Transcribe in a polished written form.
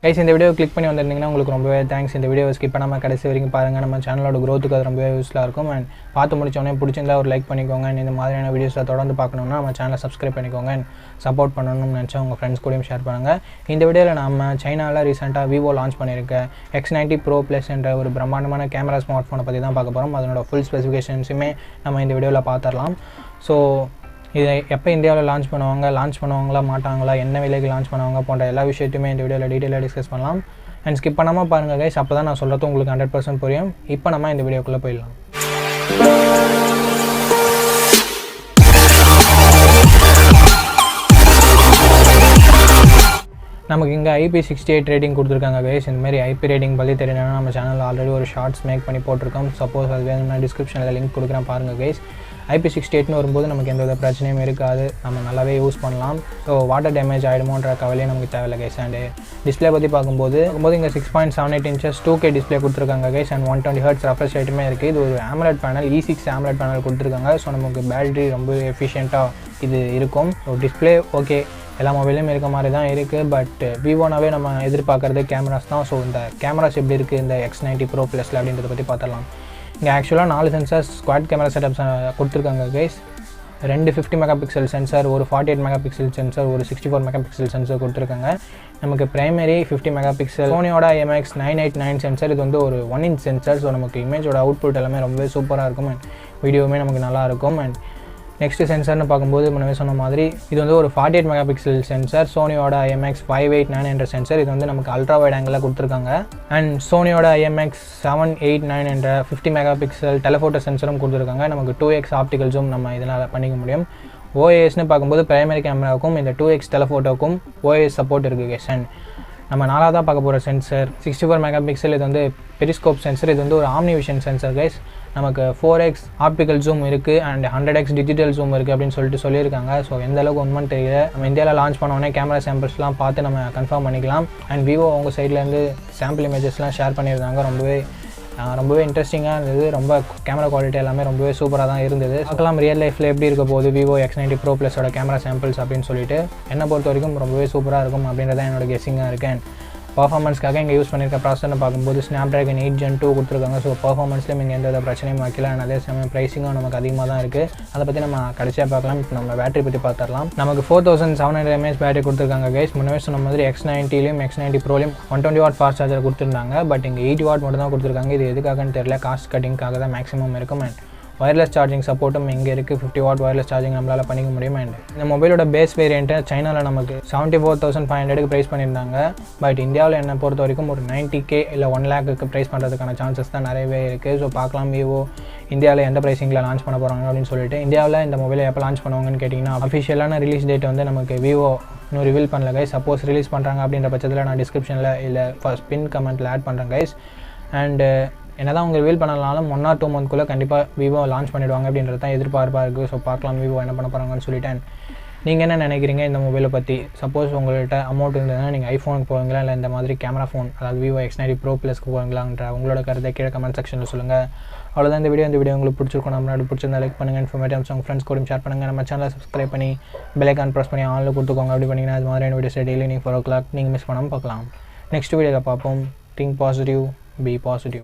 Guys இந்த video click பண்ணி வந்திருந்தீங்கன்னா உங்களுக்கு ரொம்பவே தேங்க்ஸ். இந்த வீடியோ ஸ்கிப் பண்ணாமல் கடைசி வரைக்கும் பாருங்கள். நம்ம சேனலோட growth-க்கு அது ரொம்பவே யூஸ்ஃபுல்லாக இருக்கும். அண்ட் பார்த்து முடிச்சோடனே பிடிச்சிருந்தா ஒரு லைக் பண்ணிக்கோங்க. அண்ட் இந்த மாதிரியான வீடியோஸை தொடர்ந்து பார்க்கணுன்னா நம்ம சேனலை சப்ஸ்கிரைப் பண்ணிக்கோங்க. அண்ட் சப்போர்ட் பண்ணணும்னு நினச்சா உங்கள் ஃப்ரெண்ட்ஸ் கூடயும் ஷேர் பண்ணுங்கள். இந்த வீடியோவில் நம்ம சைனாவில் ரீசெண்டாக விவோ லான்ச் பண்ணியிருக்க x90 Pro Plus என்ற ஒரு பிரம்மாண்டமான கேமரா ஸ்மார்ட் ஃபோனை பற்றி தான் பார்க்க போகிறோம். அதனோட ஃபுல் ஸ்பெசிஃபிகேஷன்ஸுமே நம்ம இந்த வீடியோவில் பார்த்துடலாம். ஸோ இதை எப்போ இந்தியாவில் லான்ச் பண்ணுவாங்களா மாட்டாங்களா, என்ன விலைக்கு லான்ச் பண்ணுவாங்க போன்ற எல்லா விஷயத்தையுமே இந்த வீடியோவில் டீட்டெயிலாக டிஸ்கஸ் பண்ணலாம். அண்ட் ஸ்கிப் பண்ணாமல் பாருங்கள் கைஸ், அப்போ தான் நான் சொல்கிறது உங்களுக்கு 100% புரியும். இப்போ நம்ம இந்த வீடியோக்குள்ளே போயிடலாம். நமக்கு இங்கே IP68 ரேட்டிங் கொடுத்துருக்காங்க கைஸ். இந்தமாரி IP ரேட்டிங் பற்றி தெரியணும்னா நம்ம சேனலில் ஆல்ரெடி ஒரு ஷார்ட்ஸ் மேக் பண்ணி போட்டிருக்கோம். சப்போஸ் அது வேணும்னா டிஸ்கிரிப்ஷனில் லிங்க் கொடுக்குறேன் பாருங்கள் கைஸ். IP68 வரும்போது நமக்கு எந்த வித பிரச்சனையும் இருக்காது, நம்ம நல்லாவே யூஸ் பண்ணலாம். ஸோ வாட்டர் டேமேஜ் ஆகிடுமோன்ற கவலையே நமக்கு தேவையில்லை கைஸ். அண்ட் டிஸ்பிளே பற்றி பார்க்கும்போது இங்கே 6.78 inches 2K டிஸ்பிளே கொடுத்துருக்காங்க கைஸ். அண்ட் 120 Hz ரெஃப்ரெஷ் ரேட்டுமே இருக்குது. இது ஒரு AMOLED panel, E6 AMOLED panel கொடுத்துருக்காங்க. ஸோ நமக்கு பேட்டரி ரொம்ப எஃபிஷியண்ட்டாக இது இருக்கும். ஸோ டிஸ்பிளே ஓகே, எல்லா மொபைலையும் இருக்க மாதிரி தான் இருக்குது. பட் விவோனாவே நம்ம எதிர்பார்க்குறது கேமராஸ் தான். ஸோ இந்த கேமராஸ் எப்படி இருக்குது இந்த x90 Pro Plusல அப்படின்றத பற்றி பார்த்துடலாம். இங்கே ஆக்சுவலாக 4 சென்சார்ஸ் ஸ்குவாட் கேமரா செட்டப்ஸ் கொடுத்துருக்காங்க கைஸ். 2 50 மெகாபிக்சல் சென்சார், ஒரு 48 மெகாபிக்சல் சென்சார், ஒரு 64 மெகாபிக்சல் சென்சார் கொடுத்துருக்காங்க. நமக்கு பிரைமரி 50 மெகாபிக்சல் சோனியோட x989 சென்சார். இது வந்து ஒரு 1 inch சென்சார். ஸோ நமக்கு இமேஜோட அவுட்புட் எல்லாமே ரொம்பவே சூப்பராக இருக்கும். அண்ட் வீடியோவுமே நமக்கு நல்லாயிருக்கும். அண்ட் நெக்ஸ்ட்டு சென்சார்னு பார்க்கும்போது முன்னே சொன்ன மாதிரி இது வந்து ஒரு 48 மெகாபிக்சல் சென்சார், சோனியோட IMX589 என்ற சென்சார். இது வந்து நமக்கு அல்ட்ரா வைட் ஆங்கிளில் கொடுத்துருக்காங்க. அண்ட் சோனியோட IMX789 என்ற 50 மெகாபிக்சல் டெலஃபோட்டோ சென்சரும் கொடுத்துருக்காங்க. நமக்கு 2x ஆப்டிக்கல் ஜூம் நம்ம இதனால் பண்ணிக்க முடியும். OISன்னு பார்க்கும்போது பிரைமரி கேமராவுக்கும் இந்த 2x டெலஃபோட்டோக்கும் OIS சப்போர்ட் இருக்குது கைஸ். அண்ட் நம்ம நாலாவதாக பார்க்க போகிற சென்சர் 64 மெகாபிக்சல். இது வந்து பெரிஸ்கோப் சென்சர். இது வந்து ஒரு ஆம்னி விஷன் சென்சர் கைஸ். நமக்கு 4x ஆப்டிக்கல் ஜூம் இருக்குது அண்ட் 100x டிஜிட்டல் ஜூம் இருக்குது அப்படின்னு சொல்லியிருக்காங்க. ஸோ எந்த அளவுக்கு உண்மைன்னு தெரியல. நம்ம இந்தியாவில் லான்ச் பண்ணோடனே கேமரா சாம்பிள்ஸ்லாம் பார்த்து நம்ம கன்ஃபார்ம் பண்ணிக்கலாம். அண்ட் விவோ அவங்க சைட்லேருந்து சாம்பிள் இமேஜஸ்லாம் ஷேர் பண்ணியிருந்தாங்க. ரொம்பவே இன்ட்ரெஸ்டிங்காக இருந்தது. ரொம்ப கேமரா குவாலிட்டி எல்லாமே ரொம்பவே சூப்பராக தான் இருந்தது. பார்க்கலாம் ரியல் லைஃப்பில் எப்படி இருக்க போகுது விவோ x90 Pro Plusோட கேமரா சாம்பிள்ஸ் அப்படின்னு சொல்லிட்டு. என்னை பொறுத்த வரைக்கும் ரொம்பவே சூப்பராக இருக்கும் அப்படின்றத என்னோட கெஸ்ஸிங்காக இருக்கேன். பர்ஃபார்மன்ஸ்க்காக இங்கே யூஸ் பண்ணியிருக்க ப்ராசஸர்னு பார்க்கும்போது Snapdragon 8 Gen 2 கொடுத்துருக்காங்க. ஸோ பர்ஃபார்மன்ஸ்லேயும் இங்கே எந்த பிரச்சனையும் வைக்கல. அண்ட் அதே சமயம் ப்ரைஸிங்கும் நமக்கு அதிகமாக தான் இருக்குது. அதை பற்றி நம்ம கடைசியாக பார்க்கலாம். இப்போ நம்ம பேட்டரி பற்றி பார்த்துடலாம். நமக்கு 4700 mAh பேட்டரி கொடுத்துருக்காங்க கைஸ். முன்னே சொன்ன மாதிரி x90லையும் x90 Proலையும் 120 வாட் ஃபாஸ்ட் சார்ஜர் கொடுத்துருந்தாங்க. பட் இங்கே 80 வாட் மட்டும் தான் கொடுத்துருக்காங்க. இது எதுக்காகன்னு தெரியல, காஸ்ட் கட்டிங்காக தான் மேக்ஸிமம் இருக்கும். அண்ட் ஒயர்லெஸ் சார்ஜிங் சப்போர்ட்டும் இங்கே இருக்குது. 50 வாட் ஒயர்லெஸ் சார்ஜிங் நம்மளால் பண்ணிக்க முடியும். அண்ட் இந்த மொபைலோட பேஸ் வேரியண்ட்டு சைனாவில் நமக்கு 74,500க்கு ப்ரைஸ் பண்ணியிருந்தாங்க. பட் இந்தியாவில் என்னை பொறுத்த வரைக்கும் ஒரு 90K இல்லை 1 lakhக்கு ப்ரைஸ் பண்ணுறதுக்கான சான்சஸ் தான் நிறையவே இருக்குது. ஸோ பார்க்கலாம் விவோ இந்தியாவில் எந்த ப்ரைஸிங்கில் லான்ச் பண்ண போகிறாங்க அப்படின்னு சொல்லிட்டு. இந்தியாவில் இந்த மொபைலை எப்போ லான்ச் பண்ணுவாங்கன்னு கேட்டிங்கன்னா அஃபிஷியலான ரிலீஸ் டேட் வந்து நமக்கு விவோ இன்னும் ரிவீல் பண்ணல கைஸ். சப்போஸ் ரிலீஸ் பண்ணுறாங்க அப்படின்ற பட்சத்தில் நான் டிஸ்கிரிப்ஷனில் இல்லை ஃபர்ஸ்ட் பின் கமெண்ட்டில் ஆட் பண்ணுறேன் கைஸ். அண்டு என்ன தான் அவங்க ரிவீல் பண்ணலாலும் 1 or 2 monthக்குள்ளே கண்டிப்பாக விவோ லான்ச் பண்ணிவிடுவாங்க அப்படின்றது தான் எதிர்பார்ப்பாக இருக்குது. ஸோ பார்க்கலாம் விவோ என்ன பண்ண போகிறாங்கன்னு சொல்லிட்டேன். நீங்கள் என்ன நினைக்கிறீங்க இந்த மொபைலை பற்றி? சப்போஸ் உங்கள்கிட்ட அமௌண்ட் இருந்ததுன்னா நீங்கள் ஐஃபோனுக்கு போவீங்களா இல்லை இந்த மாதிரி கேமரா ஃபோன் அதாவது விவோ x90 Pro Plusக்கு போவீங்களான்ற உங்களோட கருத்தை கீழே கமெண்ட் செக்ஷனில் சொல்லுங்கள். அவ்வளோதான் இந்த வீடியோ உங்களுக்கு பிடிச்சிருக்கும். நம்ம பிடிச்சிருந்தா லைக் பண்ணுங்கள். இன்ஃபர்மேட்டிவ்ஸ் உங்கள் ஃப்ரெண்ட்ஸ் கூட ஷேர் பண்ணுங்கள். நம்ம சேனலை சப்ஸ்கிரைப் பண்ணி பெல் ஐகான் ப்ரெஸ் பண்ணி ஆன்ல கொடுத்துக்கோங்க. அப்படி பண்ணிங்கன்னா அது மாதிரியான வீடியோஸ் டெய்லி 4 o'clock நீங்கள் மிஸ் பண்ணாமல் பார்க்கலாம். நெக்ஸ்ட் வீடியோவில் பார்ப்போம். Think positive, be positive.